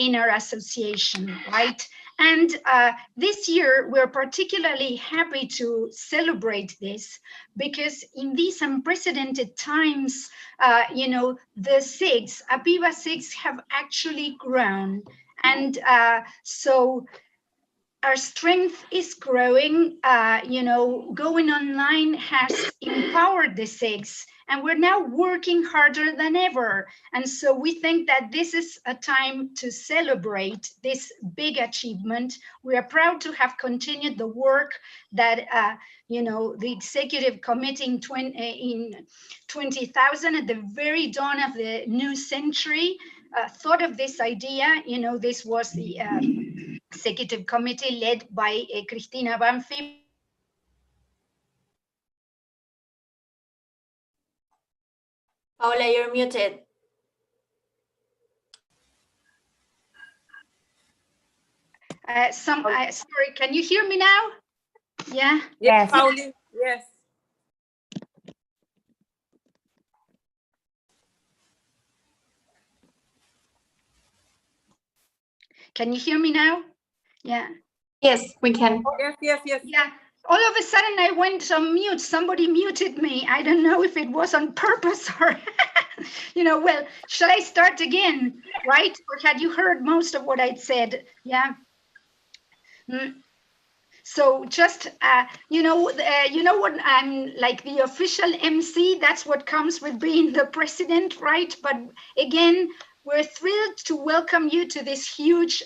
in our association, right? And this year, we're particularly happy to celebrate this because in these unprecedented times, the SIGs, APIBA SIGs have actually grown. And so our strength is growing. Going online has empowered the SIGs, and we're now working harder than ever. And so we think that this is a time to celebrate this big achievement. We are proud to have continued the work that the executive committee in 20,000, at the very dawn of the new century, thought of this idea. This was the executive committee led by Cristina Banfi. Paola, you're muted. Sorry, can you hear me now? Yeah. Yes, Pauli. Yes. Can you hear me now? Yeah. Yes, we can. Yes. Yeah. All of a sudden I went on mute. Somebody muted me. I don't know if it was on purpose or, well, shall I start again, right? Or had you heard most of what I'd said? Yeah. So just, what, I'm like the official MC, that's what comes with being the president, right? But again, we're thrilled to welcome you to this huge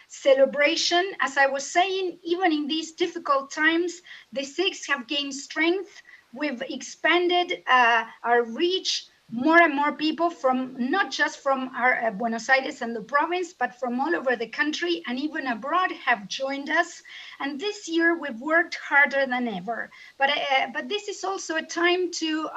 celebration. As I was saying, even in these difficult times, the SIGs have gained strength. We've expanded our reach. More and more people from, not just from our Buenos Aires and the province, but from all over the country and even abroad have joined us. And this year we've worked harder than ever. But this is also a time to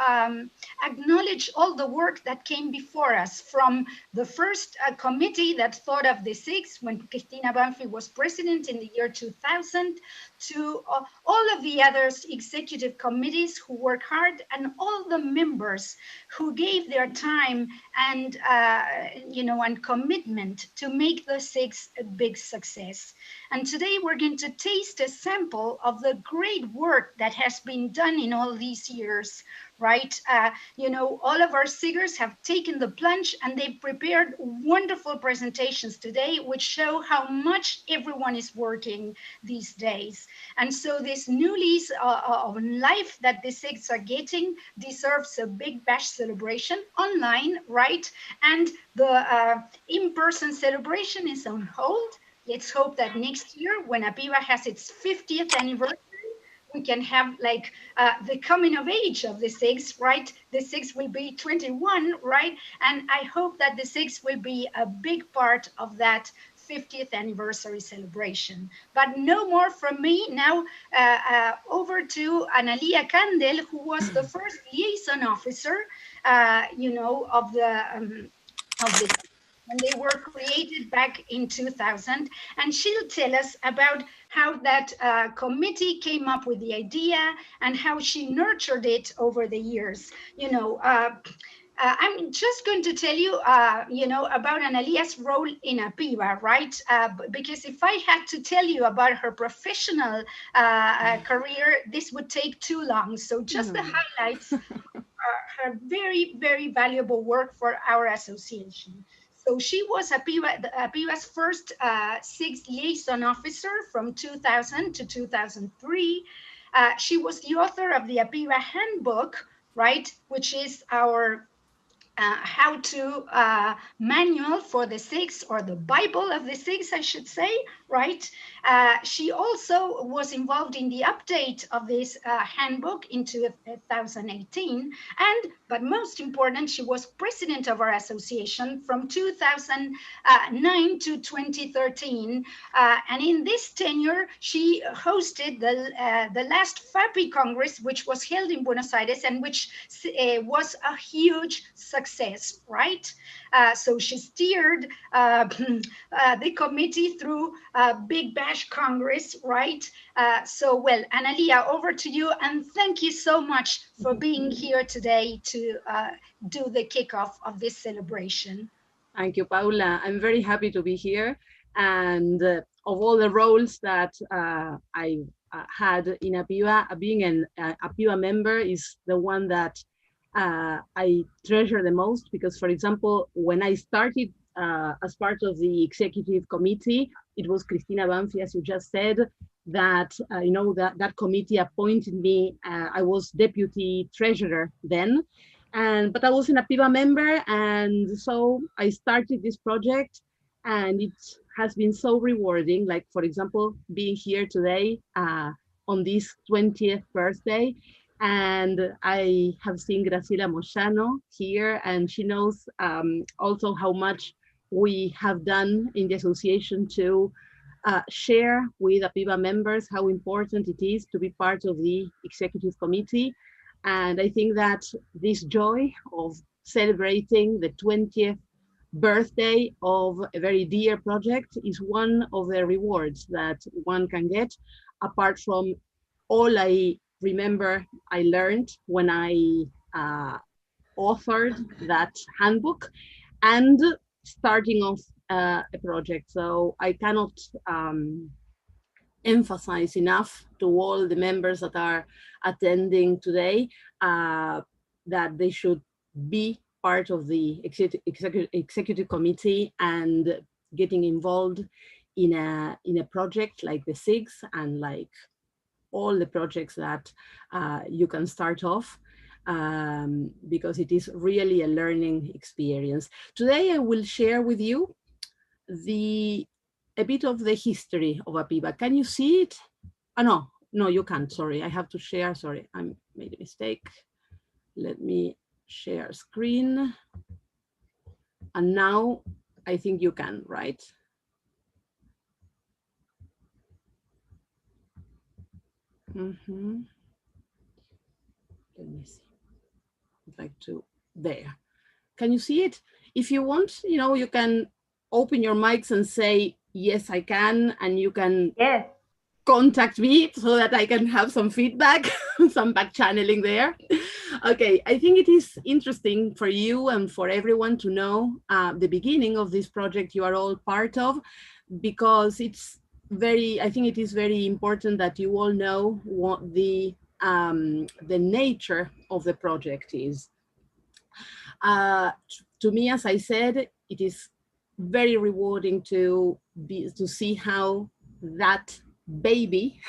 acknowledge all the work that came before us, from the first committee that thought of the SIGs when Cristina Banfi was president in the year 2000, to all of the others executive committees who work hard, and all the members who gave their time and and commitment to make the SIGs a big success. And today we're going to taste a sample of the great work that has been done in all these years, right? All of our SIGers have taken the plunge and they've prepared wonderful presentations today, which show how much everyone is working these days. And so this new lease of life that the SIGs are getting deserves a big bash celebration online, right? And the in-person celebration is on hold. Let's hope that next year, when APIBA has its 50th anniversary, we can have like the coming of age of the SIGs, right? The SIGs will be 21, right? And I hope that the SIGs will be a big part of that 50th anniversary celebration. But no more from me. Now over to Analia Candel, who was the first liaison officer, of the when they were created back in 2000. And she'll tell us about how that committee came up with the idea and how she nurtured it over the years. I'm just going to tell you, about Analia's role in APIBA, right? Because if I had to tell you about her professional career, this would take too long. So just the highlights are her very, very valuable work for our association. So she was APIBA's first SIGs liaison officer from 2000 to 2003. She was the author of the APIBA handbook, right, which is our how-to manual for the SIGs, or the Bible of the SIGs, I should say, right? She also was involved in the update of this handbook in 2018, but most important, she was president of our association from 2009 to 2013, and in this tenure, she hosted the last FAPI Congress, which was held in Buenos Aires, and which was a huge success, right? So she steered the committee through Big Bash Congress, right? Well, Analia, over to you, and thank you so much for being here today to do the kickoff of this celebration. Thank you, Paula. I'm very happy to be here. And of all the roles that I had in APIBA, being an APIBA member is the one that I treasure the most because, for example, when I started as part of the executive committee, it was Cristina Banfi, as you just said, that that committee appointed me. I was deputy treasurer then, but I was an APIBA member, and so I started this project, and it has been so rewarding. Like, for example, being here today on this 20th birthday, and I have seen Graciela Moyano here, and she knows also how much we have done in the association to share with APIBA members how important it is to be part of the executive committee. And I think that this joy of celebrating the 20th birthday of a very dear project is one of the rewards that one can get, apart from all I remember I learned when I authored that handbook and starting off a project. So I cannot emphasize enough to all the members that are attending today that they should be part of the executive committee and getting involved in a project like the SIGs and like all the projects that you can start off, because it is really a learning experience. Today I will share with you a bit of the history of APIBA. Can you see it? Oh, no, you can't, sorry. I have to share, sorry, I made a mistake. Let me share screen. And now I think you can, right? Let me see. I'd like to, there. Can you see it? If you want, you can open your mics and say, yes, I can, and you can contact me so that I can have some feedback, some back channeling there. Okay, I think it is interesting for you and for everyone to know the beginning of this project you are all part of, because I think it is very important that you all know what the nature of the project is. To me, as I said, it is very rewarding to see how that baby,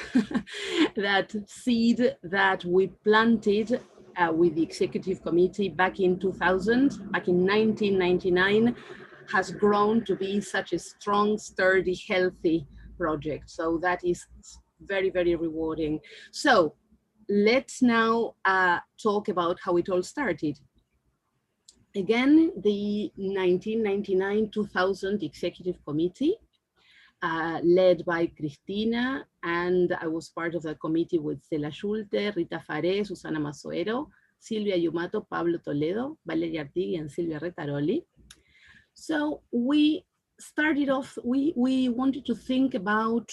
that seed that we planted with the executive committee back in 2000, back in 1999, has grown to be such a strong, sturdy, healthy project. So that is very, very rewarding. So let's now talk about how it all started. Again, the 1999-2000 Executive Committee, led by Cristina, and I was part of the committee with Cela Schulte, Rita Faré, Susana Mazoero, Silvia Yumato, Pablo Toledo, Valeria Artigui, and Silvia Retaroli. So we started off, we wanted to think about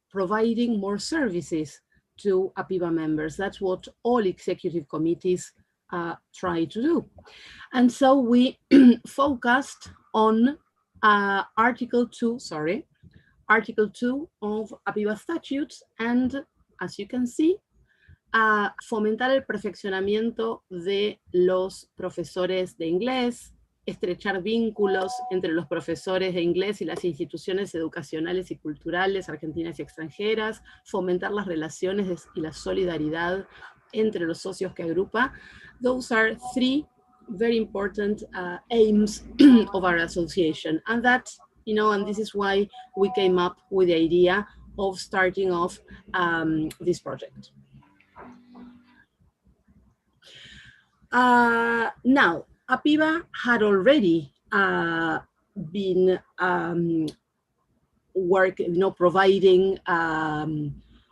providing more services to APIBA members. That's what all executive committees try to do. And so we focused on Article 2 of APIBA statutes, and as you can see, fomentar el perfeccionamiento de los profesores de inglés, estrechar vínculos entre los profesores de inglés y las instituciones educacionales y culturales argentinas y extranjeras, fomentar las relaciones y la solidaridad entre los socios que agrupa. Those are three very important aims of our association. And that, and this is why we came up with the idea of starting off this project. Now, APIBA had already been providing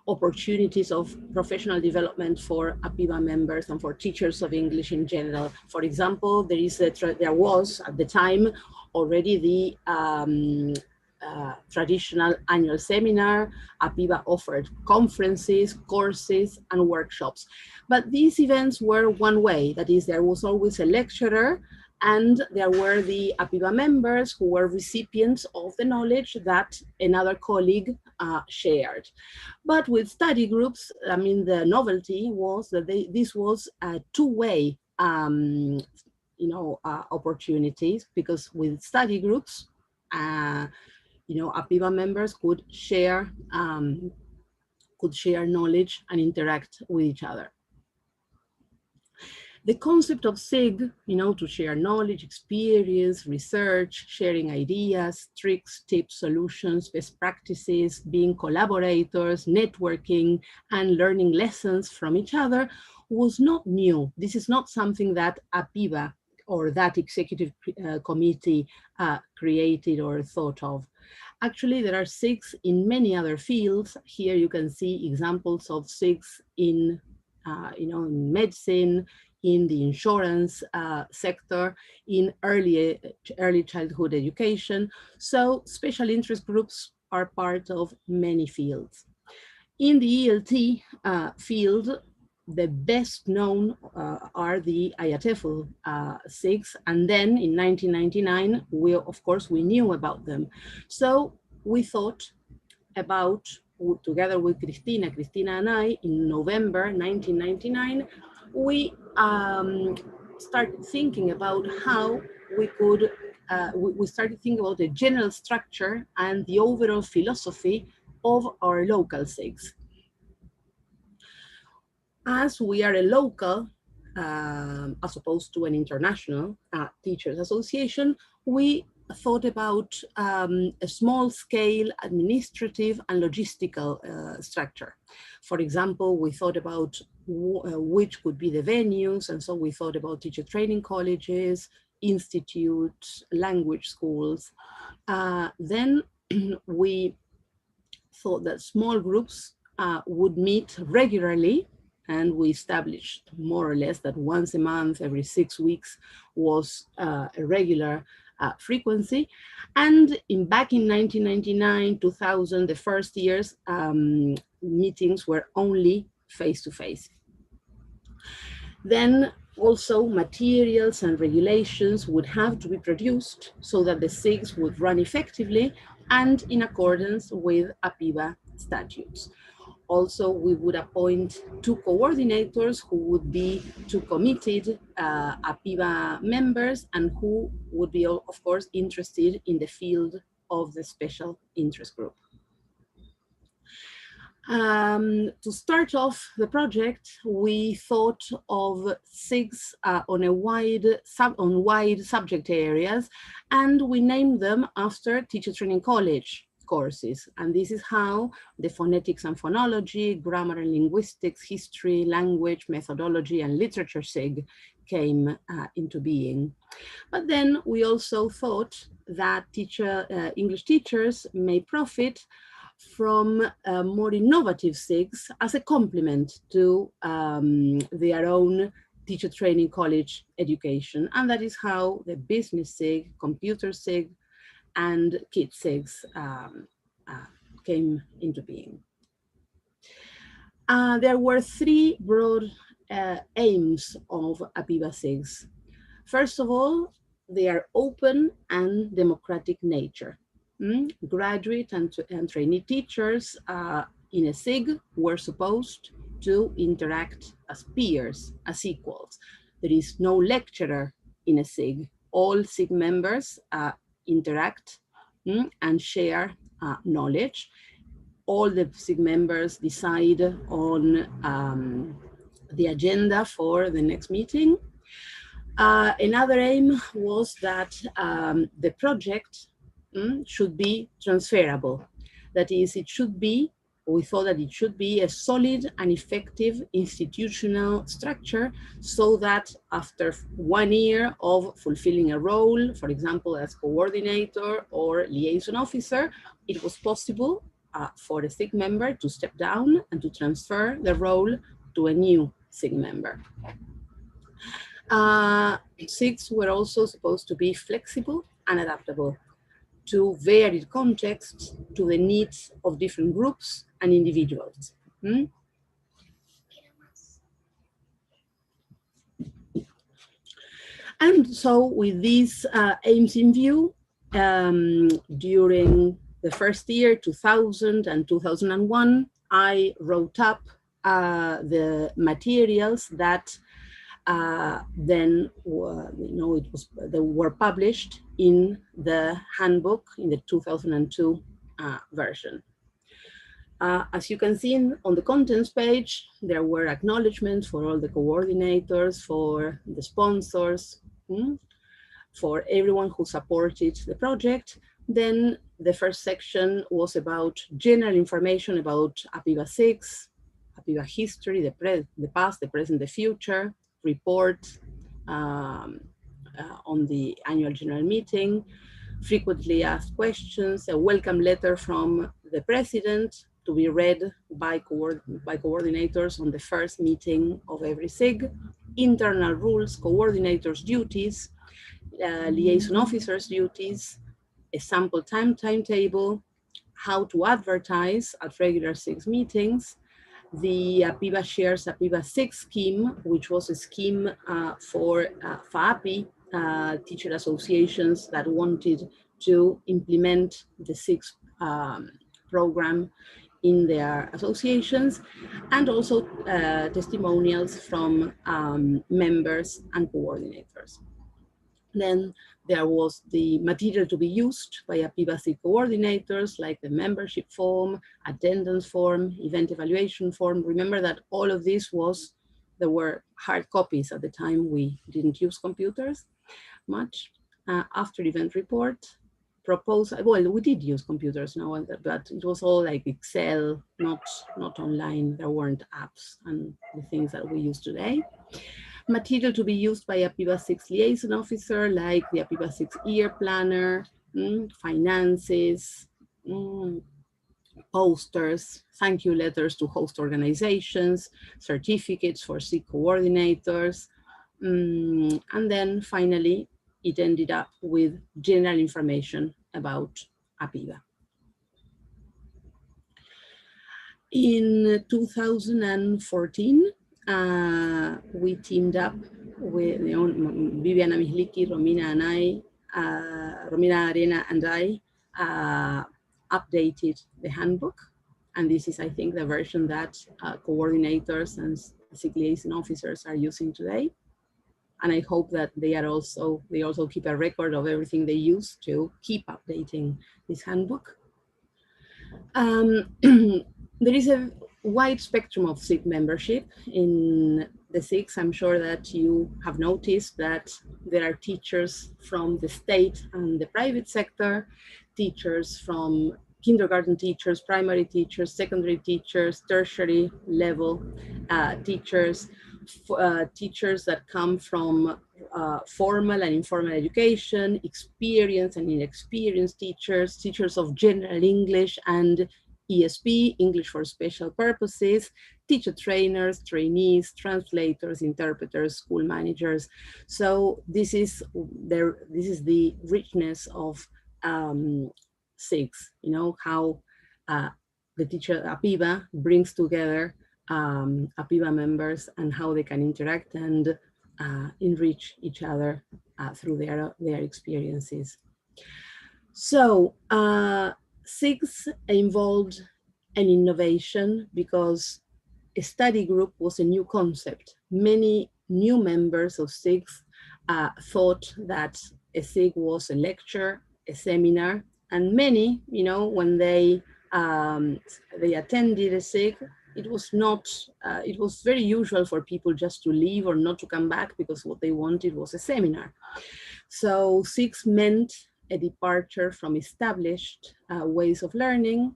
opportunities of professional development for APIBA members and for teachers of English in general. For example, there was at the time already the traditional annual seminar. APIBA offered conferences, courses, and workshops. But these events were one way. That is, there was always a lecturer And there were the APIBA members who were recipients of the knowledge that another colleague shared. But with study groups, I mean, the novelty was that this was a two-way opportunities, because with study groups, APIBA members could share knowledge and interact with each other. The concept of SIG, to share knowledge, experience, research, sharing ideas, tricks, tips, solutions, best practices, being collaborators, networking, and learning lessons from each other was not new. This is not something that APIBA or that executive committee created or thought of. Actually, there are SIGs in many other fields. Here you can see examples of SIGs in medicine, in the insurance sector, in early childhood education. So special interest groups are part of many fields. In the ELT field, the best known are the IATEFL SIGs, and then in 1999, we knew about them. So we thought about, together with Cristina and I, in November 1999, we started thinking about how we could, we started thinking about the general structure and the overall philosophy of our local SIGs. As we are a local, as opposed to an international teachers association, we thought about a small scale administrative and logistical structure. For example, we thought about which could be the venues, and so we thought about teacher training colleges, institutes, language schools. Then we thought that small groups would meet regularly, and we established more or less that once a month, every 6 weeks was a regular frequency. And back in 1999, 2000, the first years, meetings were only face-to-face. Then also materials and regulations would have to be produced so that the SIGs would run effectively and in accordance with APIBA statutes. Also, we would appoint 2 coordinators who would be 2 committed APIBA members and who would be, of course, interested in the field of the special interest group. To start off the project, we thought of SIGs on wide subject areas, and we named them after teacher training college courses. And this is how the phonetics and phonology, grammar and linguistics, history, language, methodology, and literature SIG came into being. But then we also thought that English teachers may profit from more innovative SIGs as a complement to their own teacher training college education. And that is how the business SIG, computer SIG, and kids SIGs came into being. There were 3 broad aims of APIBA SIGs. First of all, they are open and democratic nature. Graduate and trainee teachers in a SIG were supposed to interact as peers, as equals. There is no lecturer in a SIG. All SIG members interact and share knowledge. All the SIG members decide on the agenda for the next meeting. Another aim was that the project should be transferable. That is, we thought that it should be a solid and effective institutional structure, so that after 1 year of fulfilling a role, for example, as coordinator or liaison officer, it was possible for a SIG member to step down and to transfer the role to a new SIG member. SIGs were also supposed to be flexible and adaptable to varied contexts, to the needs of different groups and individuals. And so with these aims in view, during the first year, 2000 and 2001, I wrote up the materials that then they were published in the handbook in the 2002 version. As you can see on the contents page, there were acknowledgements for all the coordinators, for the sponsors, for everyone who supported the project. Then the first section was about general information about APIBA 6, APIBA history, the past, the present, the future, report on the annual general meeting, frequently asked questions, a welcome letter from the president to be read by coordinators on the first meeting of every SIG, internal rules, coordinators' duties, liaison officers' duties, a sample timetable, how to advertise at regular SIGs meetings, the APIBA shares APIBA 6 scheme, which was a scheme for FAAPI, teacher associations that wanted to implement the 6 program in their associations, and also testimonials from members and coordinators. Then there was the material to be used by APIBA SIG coordinators, like the membership form, attendance form, event evaluation form. Remember that all of this there were hard copies at the time. We didn't use computers much. After event report, proposal, well, we did use computers now, but it was all like Excel, not online. There weren't apps and the things that we use today. Material to be used by APIBA 6 liaison officer, like the APIBA 6 year planner, finances, posters, thank you letters to host organizations, certificates for SIG coordinators, and then finally, it ended up with general information about APIBA. In 2014, we teamed up with Viviana Misliki, Romina and I, Romina Arena and I updated the handbook. And this is, I think, the version that coordinators and SIG liaison officers are using today. And I hope that they also keep a record of everything they use to keep updating this handbook. There is a wide spectrum of SIG membership in the SIGs. I'm sure that you have noticed that there are teachers from the state and the private sector, teachers from kindergarten teachers, primary teachers, secondary teachers, tertiary level teachers, teachers that come from formal and informal education, experienced and inexperienced teachers, teachers of general English and ESP, English for special purposes, teacher trainers, trainees, translators, interpreters, school managers. So this is the richness of SIGs, how the teacher APIBA brings together APIBA members and how they can interact and enrich each other through their experiences. So SIGs involved an innovation because a study group was a new concept. Many new members of SIGs thought that a SIG was a lecture, a seminar, and many, when they attended a SIG, it was very usual for people just to leave or not to come back because what they wanted was a seminar. So SIGs meant a departure from established ways of learning.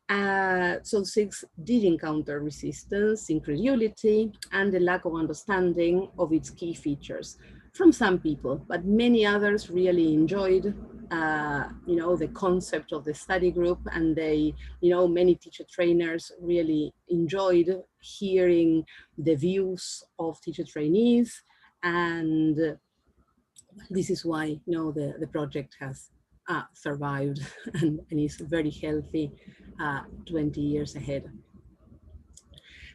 So SIGs did encounter resistance, incredulity, and a lack of understanding of its key features from some people, but many others really enjoyed the concept of the study group, and many teacher trainers really enjoyed hearing the views of teacher trainees, and this is why the project has survived and is very healthy 20 years ahead.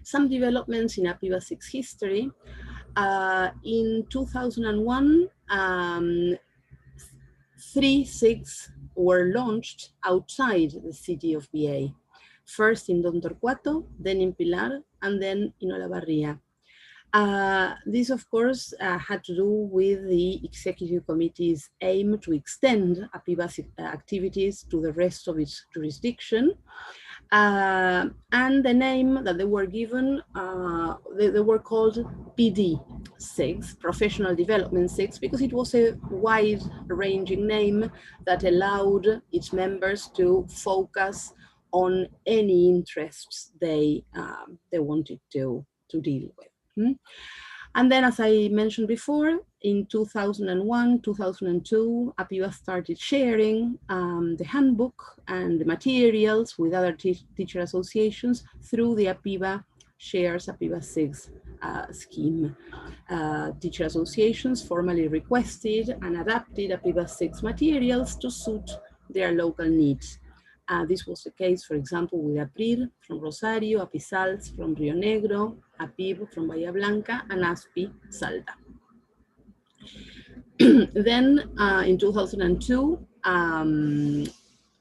Some developments in APIBA 6 history. In 2001, 3 SIGs were launched outside the city of BA. First in Don Torcuato, then in Pilar, and then in Olavarría. This, of course, had to do with the executive committee's aim to extend APIBA's activities to the rest of its jurisdiction. And the name that they were given, they were called PD SIGs, Professional Development SIGs, because it was a wide-ranging name that allowed its members to focus on any interests they wanted to deal with. And then, as I mentioned before, in 2001, 2002, APIBA started sharing the handbook and the materials with other teacher associations through the APIBA Shares APIBA SIGs scheme. Teacher associations formally requested and adapted APIBA SIGs materials to suit their local needs. This was the case, for example, with APRIR from Rosario, APISALS from Rio Negro, APIB from Bahía Blanca, and ASPI Salta. Then in 2002,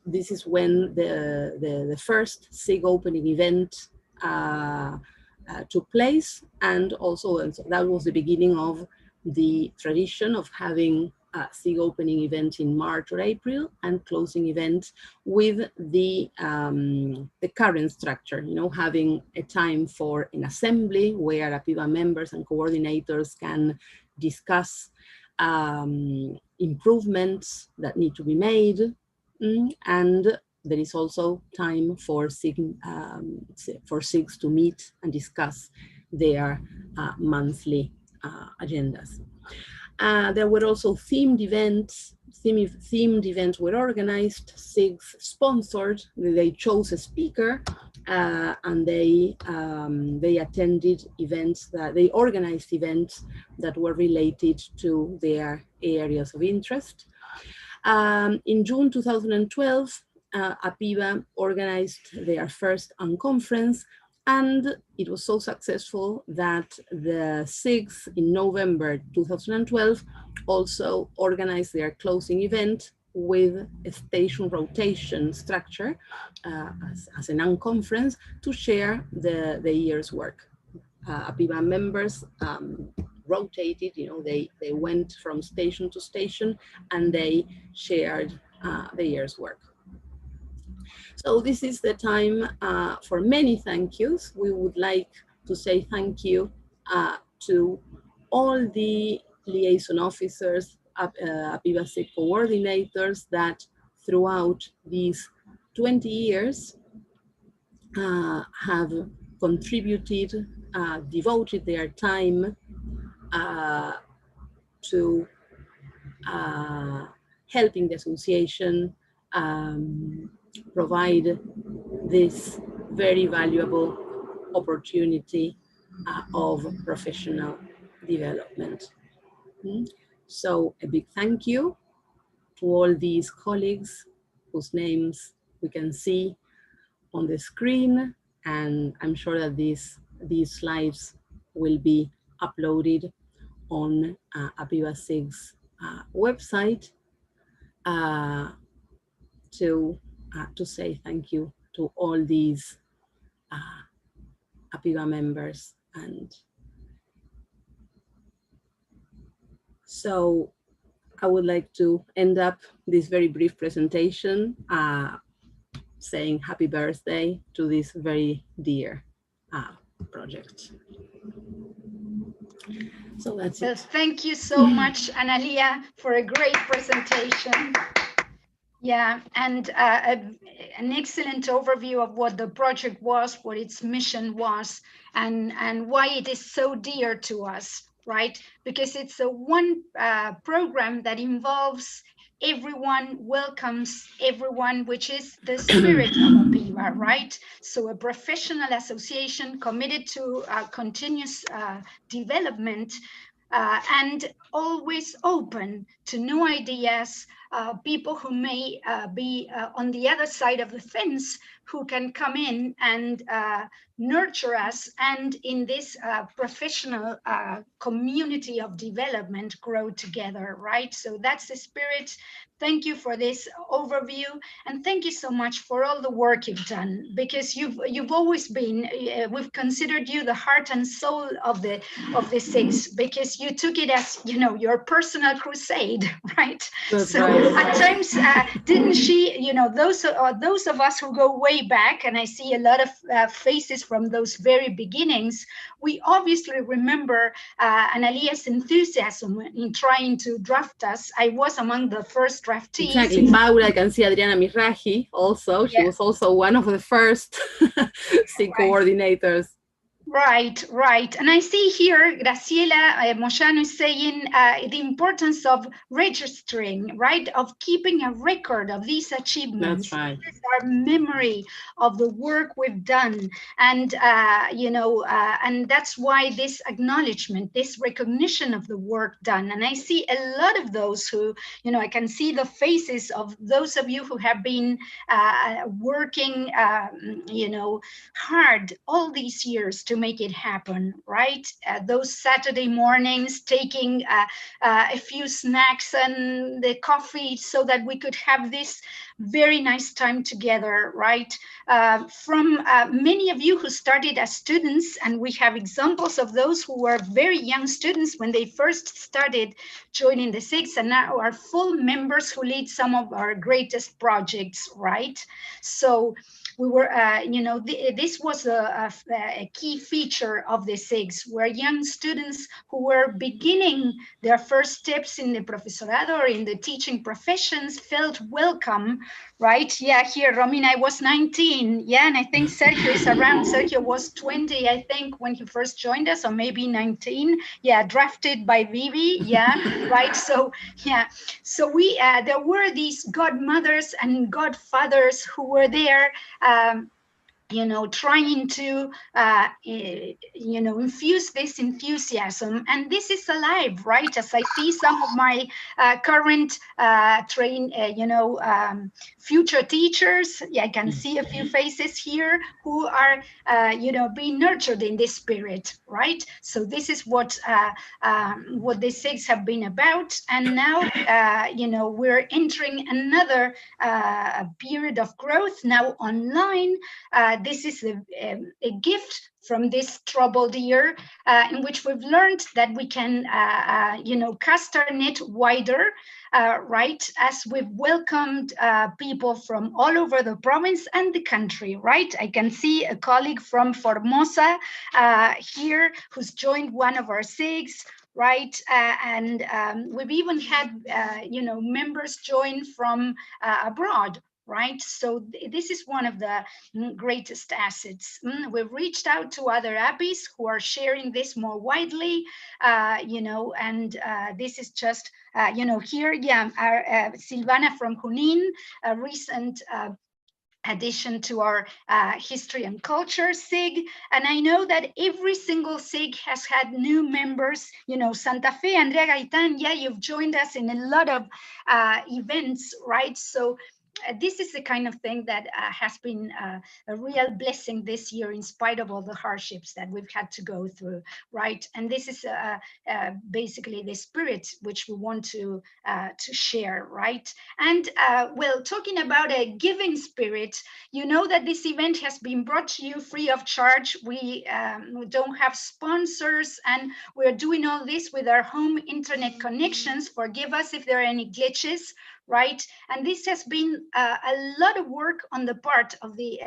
this is when the first SIG opening event took place, and also that was the beginning of the tradition of having a SIG opening event in March or April and closing events with the current structure, having a time for an assembly where APIBA members and coordinators can discuss improvements that need to be made, and there is also time for SIGs to meet and discuss their monthly agendas. There were also themed events. Themed events were organized, SIGs sponsored. They chose a speaker, and they attended events they organized events that were related to their areas of interest. In June 2012, APIBA organized their first unconference, and it was so successful that the SIGs in November 2012 also organized their closing event with a station rotation structure as an unconference to share the year's work. APIBA members rotated, they went from station to station and they shared the year's work. So this is the time for many thank yous. We would like to say thank you to all the liaison officers, APIBA SIG coordinators that throughout these 20 years have contributed, devoted their time to helping the association provide this very valuable opportunity of professional development. So a big thank you to all these colleagues whose names we can see on the screen, and I'm sure that these slides will be uploaded on APIBA SIG's website to say thank you to all these APIBA members. And so I would like to end up this very brief presentation saying happy birthday to this very dear project. So that's it. Thank you so much, Analia, for a great presentation. Yeah, and an excellent overview of what the project was, what its mission was, and why it is so dear to us, right? Because it's a one program that involves everyone, welcomes everyone, which is the spirit of APIBA, right? So a professional association committed to continuous development and always open to new ideas, people who may be on the other side of the fence, who can come in and nurture us, and in this professional community of development grow together, right? So that's the spirit. Thank you for this overview, and thank you so much for all the work you've done, because you've always been, we've considered you the heart and soul of the SIGs, because you took it as, you know, your personal crusade, right? That's so right. at times, didn't she, you know, those of us who go way back, and I see a lot of faces from those very beginnings, we obviously remember Analia's enthusiasm in trying to draft us. I was among the first draftees. Exactly. Paula, I can see Adriana Miraji also. She was also one of the first SIG coordinators. Right, right. And I see here Graciela Moyano is saying the importance of registering, right, of keeping a record of these achievements. That's right. Our memory of the work we've done. And, you know, and that's why this acknowledgement, this recognition of the work done. And I see a lot of those who, you know, I can see the faces of those of you who have been working, you know, hard all these years to make it happen, right? Those Saturday mornings, taking a few snacks and the coffee so that we could have this very nice time together, right? From many of you who started as students, and we have examples of those who were very young students when they first started joining the SIGs, and now are full members who lead some of our greatest projects, right? So we were, you know, this was a key feature of the SIGs, where young students who were beginning their first steps in the profesorado or in the teaching professions felt welcome, right? Yeah, here, Romina, I was 19, yeah, and I think Sergio is around. Sergio was 20, I think, when he first joined us, or maybe 19, yeah, drafted by Vivi, yeah, right? So, yeah, so we, there were these godmothers and godfathers who were there, you know, trying to, you know, infuse this enthusiasm. And this is alive, right? As I see some of my current you know, future teachers, yeah, I can see a few faces here who are, you know, being nurtured in this spirit, right? So this is what the SIGs have been about. And now, you know, we're entering another period of growth now online. This is a gift from this troubled year, in which we've learned that we can, you know, cast our net wider, right, as we've welcomed people from all over the province and the country, right? I can see a colleague from Formosa here who's joined one of our SIGs, right? And we've even had, you know, members join from abroad, right? So this is one of the greatest assets. We've reached out to other APIs who are sharing this more widely, you know, and this is just, you know, here, yeah, our, Silvana from Junin, a recent addition to our history and culture SIG. And I know that every single SIG has had new members, you know, Santa Fe, Andrea Gaitan, yeah, you've joined us in a lot of events, right? So this is the kind of thing that has been a real blessing this year, in spite of all the hardships that we've had to go through, right? And this is basically the spirit which we want to share, right? And well, talking about a giving spirit, you know that this event has been brought to you free of charge. We don't have sponsors, and we're doing all this with our home internet connections. Forgive us if there are any glitches, right? And this has been a lot of work on the part of the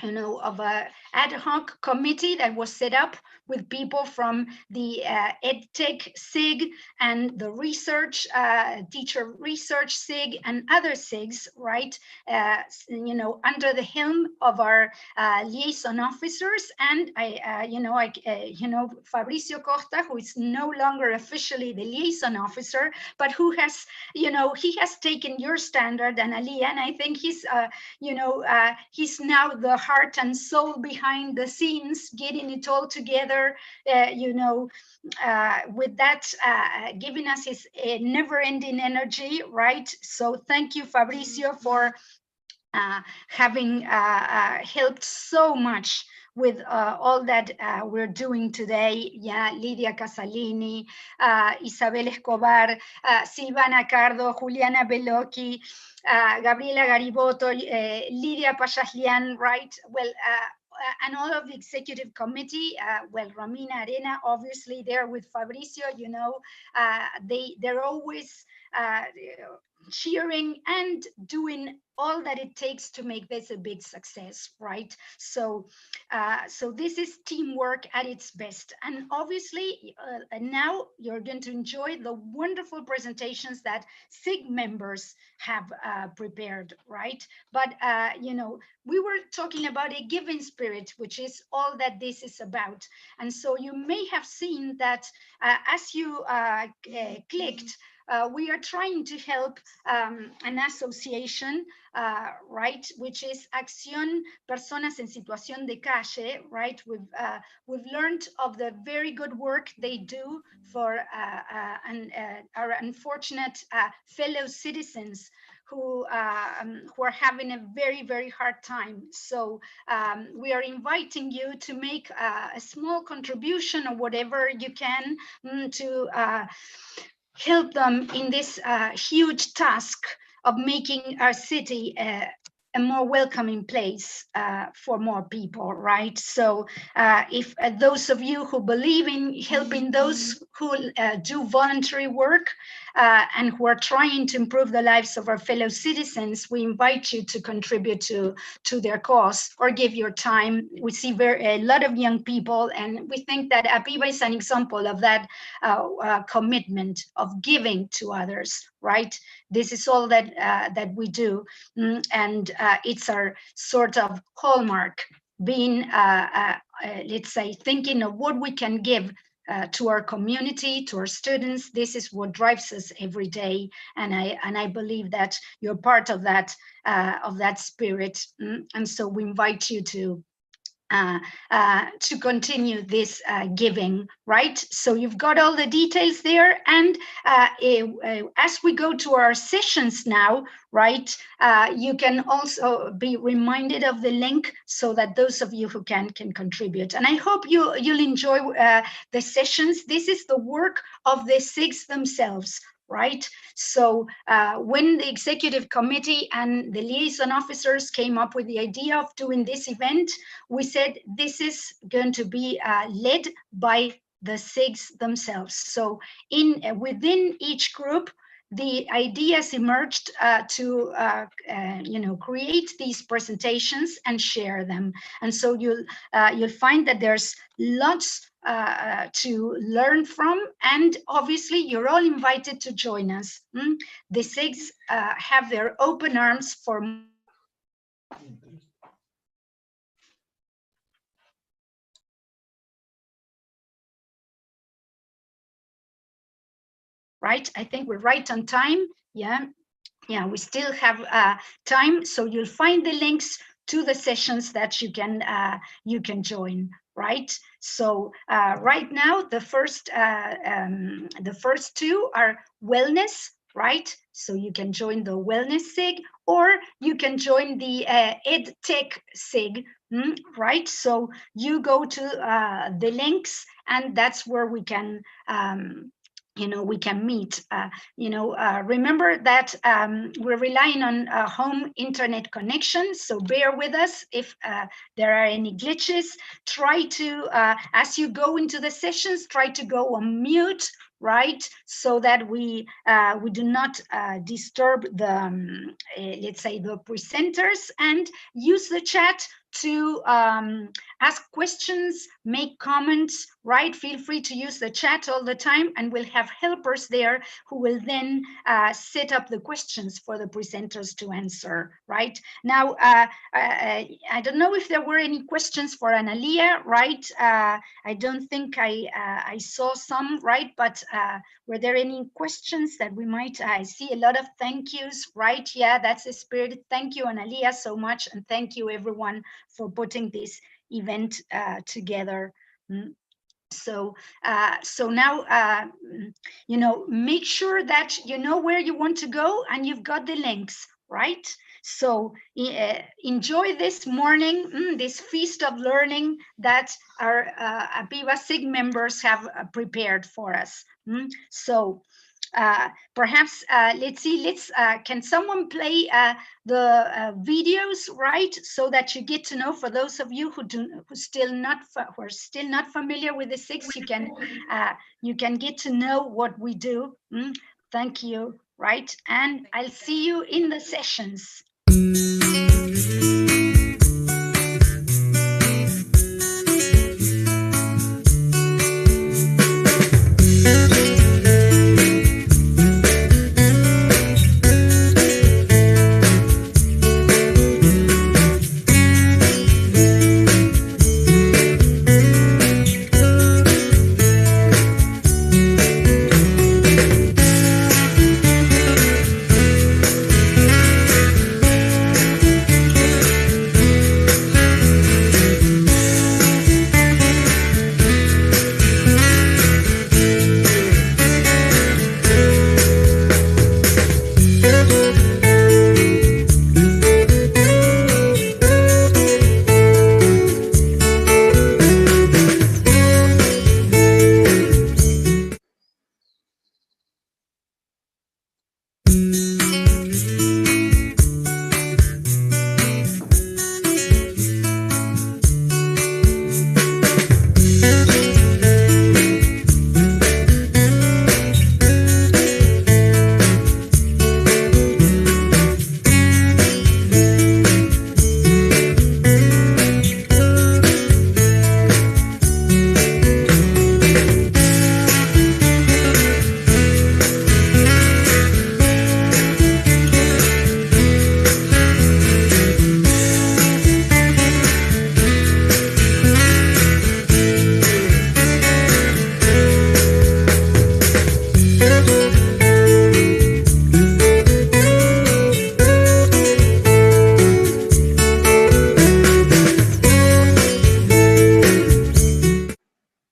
you know, of a ad hoc committee that was set up with people from the EdTech SIG and the research, teacher research SIG and other SIGs, right? You know, under the helm of our liaison officers, and you know, you know, Fabricio Costa, who is no longer officially the liaison officer, but who has, you know, he has taken your standard, and Ali, and I think he's, you know, he's now the heart and soul behind the scenes, getting it all together, with that, giving us his never-ending energy, right? So thank you, Fabricio, for having helped so much with all that we're doing today. Yeah, Lidia Casalini, Isabel Escobar, Silvana Cardo, Juliana Bellocchi, Gabriela Gariboto, Lidia Pachaslian, right? Well, and all of the executive committee, well, Romina Arena, obviously there with Fabricio, they're always cheering and doing all that it takes to make this a big success, right? So this is teamwork at its best. And obviously now you're going to enjoy the wonderful presentations that SIG members have prepared, right? But we were talking about a giving spirit, which is all that this is about. And so you may have seen that as you clicked, we are trying to help an association, right, which is Acción Personas en Situación de Calle, right? We've learned of the very good work they do for our unfortunate fellow citizens who are having a very, very hard time. So we are inviting you to make a small contribution or whatever you can to help them in this huge task of making our city a more welcoming place for more people, right? So if those of you who believe in helping those who do voluntary work and who are trying to improve the lives of our fellow citizens, we invite you to contribute to their cause or give your time. We see a lot of young people, and we think that APIBA is an example of that commitment of giving to others, right? This is all that we do, and it's our sort of hallmark, being, let's say, thinking of what we can give to our community, to our students. This is what drives us every day, and I believe that you're part of that spirit, and so we invite you to continue this giving, right? So you've got all the details there, and as we go to our sessions now, right, you can also be reminded of the link so that those of you who can contribute. And I hope you'll enjoy the sessions. This is the work of the SIGs themselves, right? So when the executive committee and the liaison officers came up with the idea of doing this event, we said this is going to be led by the SIGs themselves. So within each group, the ideas emerged to create these presentations and share them. And so you'll find that there's lots to learn from, and obviously you're all invited to join us. The SIGs have their open arms for right? I think we're right on time. Yeah, we still have time, so you'll find the links to the sessions that you can join, right? So right now, the first two are wellness, right? So you can join the wellness SIG, or you can join the EdTech SIG, right? So you go to the links, and that's where we can we can meet. Remember that we're relying on home internet connection, so bear with us if there are any glitches. Try to, as you go into the sessions, try to go on mute, right? So that we do not disturb the, let's say, the presenters, and use the chat to ask questions, make comments, right? Feel free to use the chat all the time, and we'll have helpers there who will then set up the questions for the presenters to answer, right? Now, I don't know if there were any questions for Analia, right? I don't think I saw some, right? But were there any questions that we might, I see a lot of thank yous, right? Yeah, that's the spirit. Thank you, Analia, so much. And thank you, everyone, for putting this event together. So now, you know, make sure that you know where you want to go and you've got the links, right? So enjoy this morning, this feast of learning that our APIBA SIG members have prepared for us. So perhaps let's see, can someone play the videos, right, so that you get to know, for those of you who are still not familiar with the SIGs, you can get to know what we do. Thank you, right? And I'll see you in the sessions.